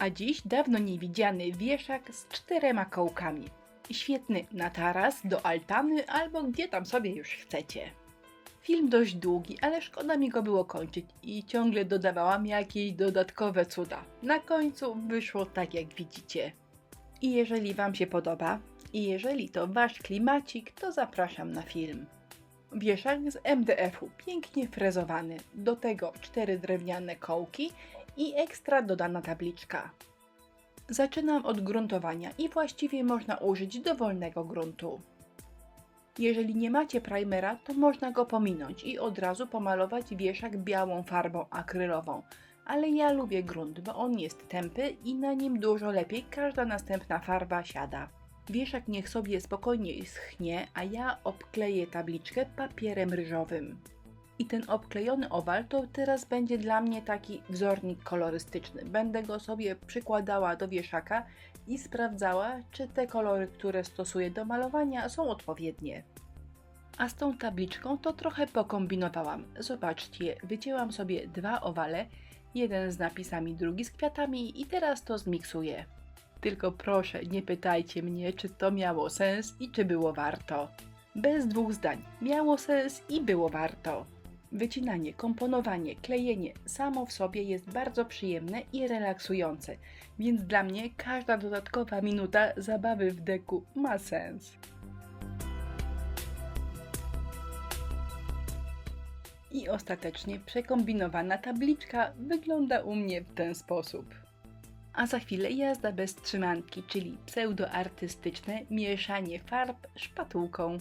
A dziś dawno niewidziany wieszak z 4 kołkami. Świetny na taras, do altany albo gdzie tam sobie już chcecie. Film dość długi, ale szkoda mi go było kończyć i ciągle dodawałam jakieś dodatkowe cuda. Na końcu wyszło tak, jak widzicie. I jeżeli Wam się podoba, i jeżeli to Wasz klimacik, to zapraszam na film. Wieszak z MDF-u, pięknie frezowany, do tego 4 drewniane kołki i ekstra dodana tabliczka. Zaczynam od gruntowania i właściwie można użyć dowolnego gruntu. Jeżeli nie macie primera, to można go pominąć i od razu pomalować wieszak białą farbą akrylową, ale ja lubię grunt, bo on jest tępy i na nim dużo lepiej każda następna farba siada. Wieszak niech sobie spokojnie schnie, a ja obkleję tabliczkę papierem ryżowym. I ten obklejony owal to teraz będzie dla mnie taki wzornik kolorystyczny. Będę go sobie przykładała do wieszaka i sprawdzała, czy te kolory, które stosuję do malowania, są odpowiednie. A z tą tabliczką to trochę pokombinowałam. Zobaczcie, wycięłam sobie 2 owale, jeden z napisami, drugi z kwiatami i teraz to zmiksuję. Tylko proszę, nie pytajcie mnie, czy to miało sens i czy było warto. Bez 2 zdań, miało sens i było warto. Wycinanie, komponowanie, klejenie samo w sobie jest bardzo przyjemne i relaksujące, więc dla mnie każda dodatkowa minuta zabawy w deku ma sens. I ostatecznie przekombinowana tabliczka wygląda u mnie w ten sposób. A za chwilę jazda bez trzymanki, czyli pseudoartystyczne mieszanie farb szpatułką.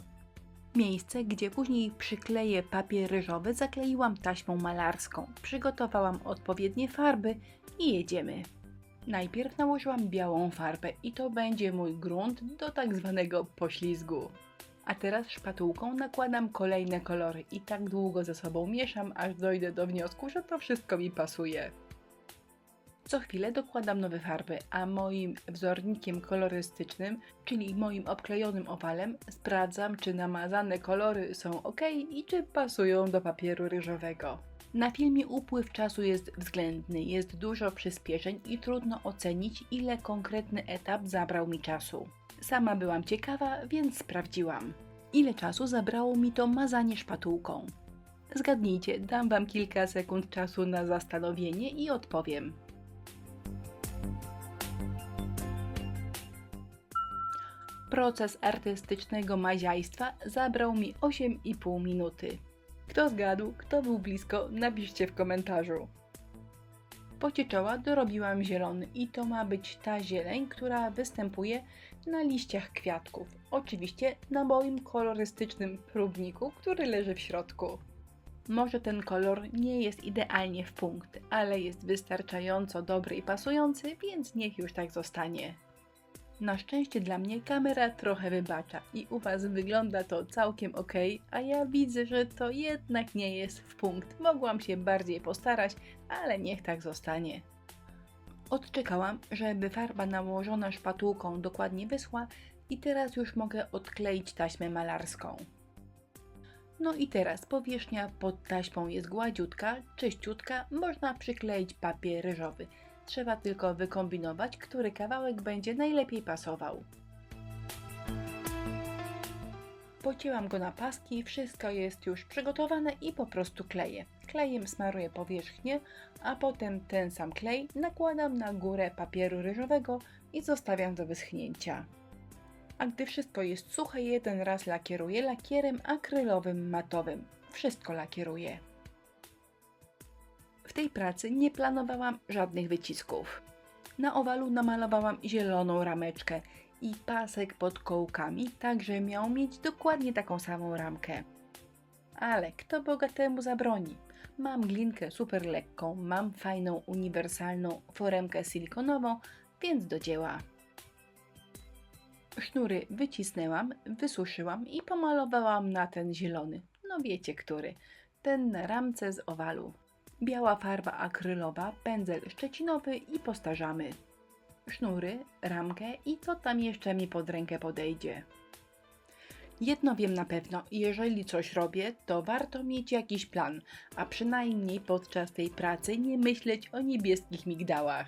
Miejsce, gdzie później przykleję papier ryżowy, zakleiłam taśmą malarską. Przygotowałam odpowiednie farby i jedziemy. Najpierw nałożyłam białą farbę i to będzie mój grunt do tak zwanego poślizgu. A teraz szpatułką nakładam kolejne kolory i tak długo ze sobą mieszam, aż dojdę do wniosku, że to wszystko mi pasuje. Co chwilę dokładam nowe farby, a moim wzornikiem kolorystycznym, czyli moim obklejonym owalem, sprawdzam, czy namazane kolory są ok i czy pasują do papieru ryżowego. Na filmie upływ czasu jest względny, jest dużo przyspieszeń i trudno ocenić, ile konkretny etap zabrał mi czasu. Sama byłam ciekawa, więc sprawdziłam. Ile czasu zabrało mi to mazanie szpatułką? Zgadnijcie, dam Wam kilka sekund czasu na zastanowienie i odpowiem. Proces artystycznego maziajstwa zabrał mi 8,5 minuty. Kto zgadł, kto był blisko, napiszcie w komentarzu. Pocieczoła dorobiłam zielony i to ma być ta zieleń, która występuje na liściach kwiatków. Oczywiście na moim kolorystycznym próbniku, który leży w środku. Może ten kolor nie jest idealnie w punkt, ale jest wystarczająco dobry i pasujący, więc niech już tak zostanie. Na szczęście dla mnie kamera trochę wybacza i u Was wygląda to całkiem ok, a ja widzę, że to jednak nie jest w punkt. Mogłam się bardziej postarać, ale niech tak zostanie. Odczekałam, żeby farba nałożona szpatułką dokładnie wyschła i teraz już mogę odkleić taśmę malarską. No i teraz powierzchnia pod taśmą jest gładziutka, czyściutka, można przykleić papier ryżowy. Trzeba tylko wykombinować, który kawałek będzie najlepiej pasował. Pocięłam go na paski, wszystko jest już przygotowane i po prostu kleję. Klejem smaruję powierzchnię, a potem ten sam klej nakładam na górę papieru ryżowego i zostawiam do wyschnięcia. A gdy wszystko jest suche, jeden raz lakieruję lakierem akrylowym matowym. Wszystko lakieruję. W tej pracy nie planowałam żadnych wycisków. Na owalu namalowałam zieloną rameczkę i pasek pod kołkami, tak że miał mieć dokładnie taką samą ramkę. Ale kto bogatemu zabroni? Mam glinkę super lekką, mam fajną uniwersalną foremkę silikonową, więc do dzieła. Sznury wycisnęłam, wysuszyłam i pomalowałam na ten zielony. No wiecie który. Ten na ramce z owalu. Biała farba akrylowa, pędzel szczecinowy i postarzamy. Sznury, ramkę i co tam jeszcze mi pod rękę podejdzie. Jedno wiem na pewno, jeżeli coś robię, to warto mieć jakiś plan, a przynajmniej podczas tej pracy nie myśleć o niebieskich migdałach.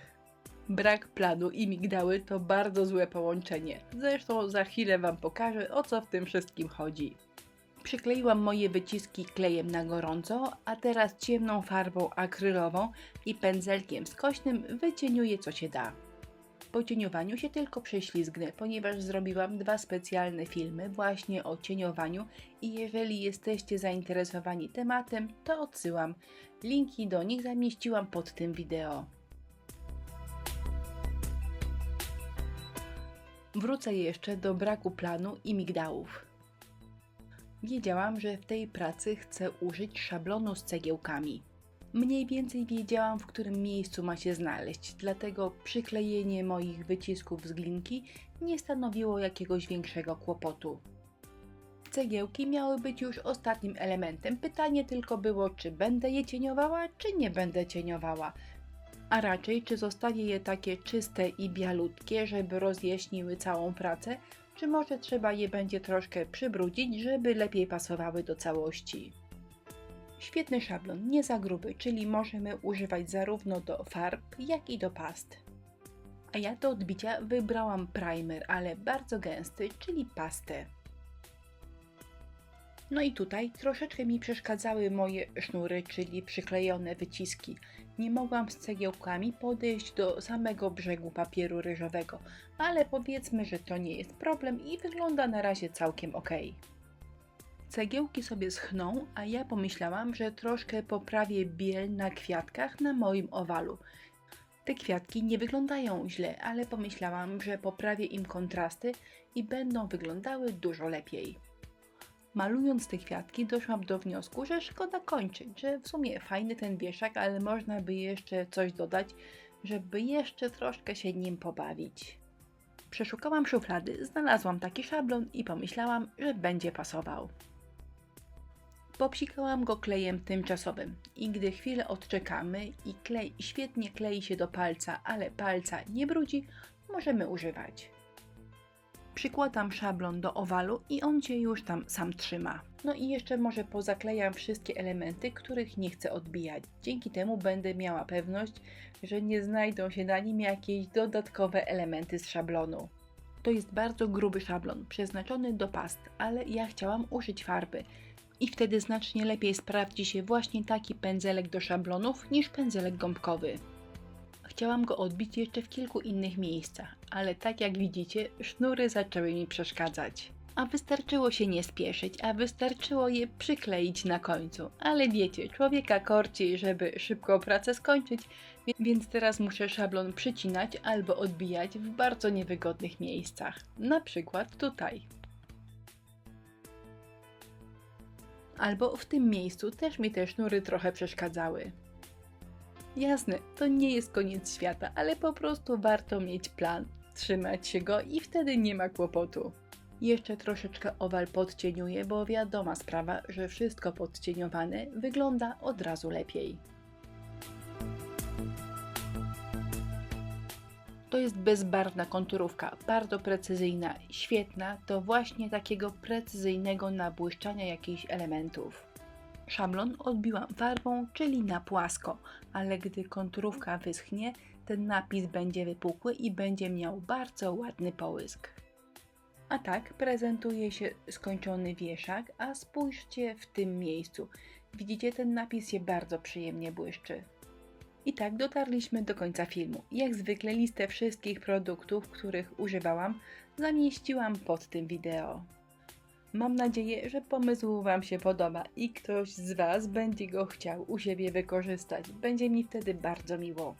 Brak planu i migdały to bardzo złe połączenie. Zresztą za chwilę Wam pokażę, o co w tym wszystkim chodzi. Przykleiłam moje wyciski klejem na gorąco, a teraz ciemną farbą akrylową i pędzelkiem skośnym wycieniuję co się da. Po cieniowaniu się tylko prześlizgnę, ponieważ zrobiłam 2 specjalne filmy właśnie o cieniowaniu i jeżeli jesteście zainteresowani tematem, to odsyłam. Linki do nich zamieściłam pod tym wideo. Wrócę jeszcze do braku planu i migdałów. Wiedziałam, że w tej pracy chcę użyć szablonu z cegiełkami. Mniej więcej wiedziałam, w którym miejscu ma się znaleźć, dlatego przyklejenie moich wycisków z glinki nie stanowiło jakiegoś większego kłopotu. Cegiełki miały być już ostatnim elementem, pytanie tylko było, czy będę je cieniowała, czy nie będę cieniowała. A raczej, czy zostawię je takie czyste i bialutkie, żeby rozjaśniły całą pracę, czy może trzeba je będzie troszkę przybrudzić, żeby lepiej pasowały do całości. Świetny szablon, nie za gruby, czyli możemy używać zarówno do farb, jak i do past. A ja do odbicia wybrałam primer, ale bardzo gęsty, czyli pastę. No i tutaj troszeczkę mi przeszkadzały moje sznury, czyli przyklejone wyciski. Nie mogłam z cegiełkami podejść do samego brzegu papieru ryżowego, ale powiedzmy, że to nie jest problem i wygląda na razie całkiem ok. Cegiełki sobie schną, a ja pomyślałam, że troszkę poprawię biel na kwiatkach na moim owalu. Te kwiatki nie wyglądają źle, ale pomyślałam, że poprawię im kontrasty i będą wyglądały dużo lepiej. Malując te kwiatki doszłam do wniosku, że szkoda kończyć, że w sumie fajny ten wieszak, ale można by jeszcze coś dodać, żeby jeszcze troszkę się nim pobawić. Przeszukałam szuflady, znalazłam taki szablon i pomyślałam, że będzie pasował. Popsikałam go klejem tymczasowym i gdy chwilę odczekamy i klej świetnie klei się do palca, ale palca nie brudzi, możemy używać. Przykładam szablon do owalu i on się już tam sam trzyma. No i jeszcze może pozaklejam wszystkie elementy, których nie chcę odbijać. Dzięki temu będę miała pewność, że nie znajdą się na nim jakieś dodatkowe elementy z szablonu. To jest bardzo gruby szablon, przeznaczony do past, ale ja chciałam użyć farby. I wtedy znacznie lepiej sprawdzi się właśnie taki pędzelek do szablonów niż pędzelek gąbkowy. Chciałam go odbić jeszcze w kilku innych miejscach, ale tak jak widzicie, sznury zaczęły mi przeszkadzać. A wystarczyło się nie spieszyć, a wystarczyło je przykleić na końcu. Ale wiecie, człowieka korci, żeby szybko pracę skończyć, więc teraz muszę szablon przycinać albo odbijać w bardzo niewygodnych miejscach. Na przykład tutaj. Albo w tym miejscu też mi te sznury trochę przeszkadzały. Jasne, to nie jest koniec świata, ale po prostu warto mieć plan, trzymać się go i wtedy nie ma kłopotu. Jeszcze troszeczkę owal podcieniuję, bo wiadoma sprawa, że wszystko podcieniowane wygląda od razu lepiej. To jest bezbarwna konturówka, bardzo precyzyjna, świetna do właśnie takiego precyzyjnego nabłyszczania jakichś elementów. Szablon odbiłam farbą, czyli na płasko, ale gdy konturówka wyschnie, ten napis będzie wypukły i będzie miał bardzo ładny połysk. A tak prezentuje się skończony wieszak, a spójrzcie w tym miejscu. Widzicie, ten napis się bardzo przyjemnie błyszczy. I tak dotarliśmy do końca filmu. Jak zwykle listę wszystkich produktów, których używałam, zamieściłam pod tym wideo. Mam nadzieję, że pomysł Wam się podoba i ktoś z Was będzie go chciał u siebie wykorzystać. Będzie mi wtedy bardzo miło.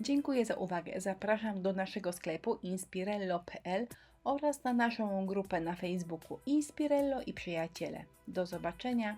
Dziękuję za uwagę. Zapraszam do naszego sklepu inspirello.pl oraz na naszą grupę na Facebooku Inspirello i Przyjaciele. Do zobaczenia.